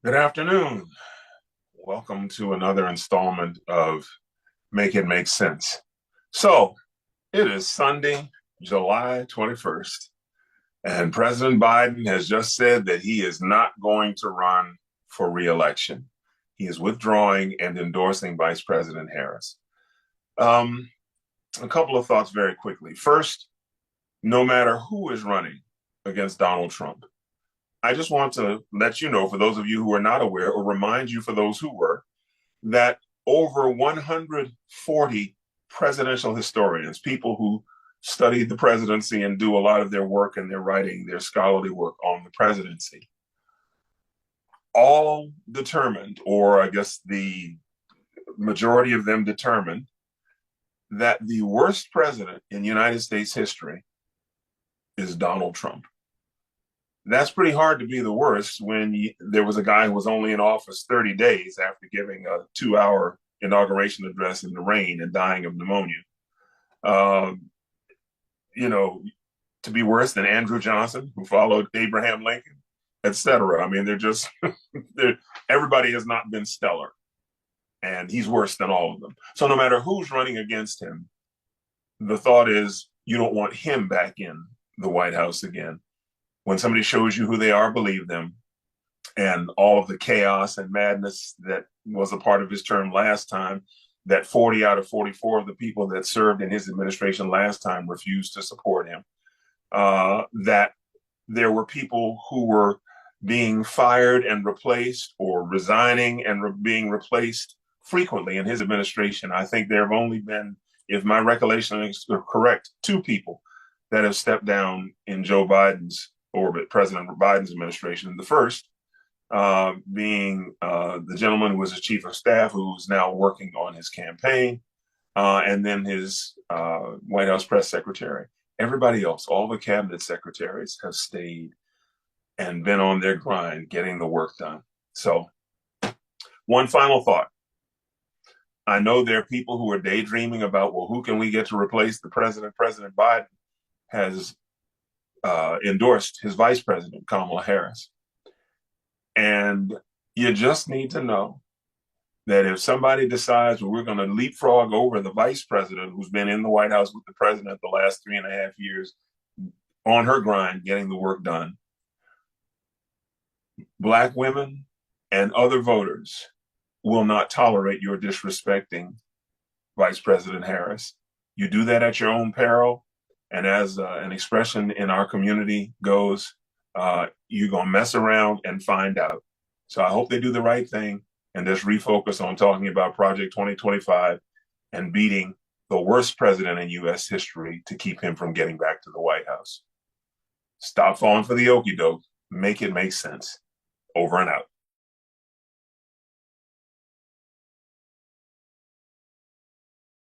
Good afternoon. Welcome to another installment of Make It Make Sense. So it is Sunday, July 21st, and President Biden has just said that he is not going to run for reelection. He is withdrawing and endorsing Vice President Harris. Um, a couple of thoughts very quickly. First, no matter who is running against Donald Trump, I just want to let you know, for those of you who are not aware, or remind you for those who were, that over 140 presidential historians, people who studied the presidency and do a lot of their work and their writing, their scholarly work on the presidency, all determined, or I guess the majority of them determined, that the worst president in United States history is Donald Trump. That's pretty hard to be the worst when there was a guy who was only in office 30 days after giving a 2-hour inauguration address in the rain and dying of pneumonia. Um, you know, to be worse than Andrew Johnson, who followed Abraham Lincoln, etc. I mean, everybody has not been stellar, and he's worse than all of them. So no matter who's running against him, the thought is you don't want him back in the White House again. When somebody shows you who they are, believe them. And all of the chaos and madness that was a part of his term last time, that 40 out of 44 of the people that served in his administration last time refused to support him. That there were people who were being fired and replaced, or resigning and being replaced frequently in his administration. I think there have only been, if my recollection is correct, 2 people that have stepped down in Joe Biden's orbit, President Biden's administration. The first being the gentleman who was his chief of staff, who's now working on his campaign, and then his White House press secretary. Everybody else, all the cabinet secretaries, have stayed and been on their grind getting the work done. So, one final thought. I know there are people who are daydreaming about, well, who can we get to replace the president? President Biden has endorsed his vice president, Kamala Harris. And you just need to know that if somebody decides, well, we're going to leapfrog over the vice president who's been in the White House with the president the last 3.5 years on her grind, getting the work done, Black women and other voters will not tolerate your disrespecting Vice President Harris. You do that at your own peril. And as an expression in our community goes, you're going to mess around and find out. So I hope they do the right thing and just refocus on talking about Project 2025 and beating the worst president in U.S. history to keep him from getting back to the White House. Stop falling for the okie doke. Make it make sense. Over and out.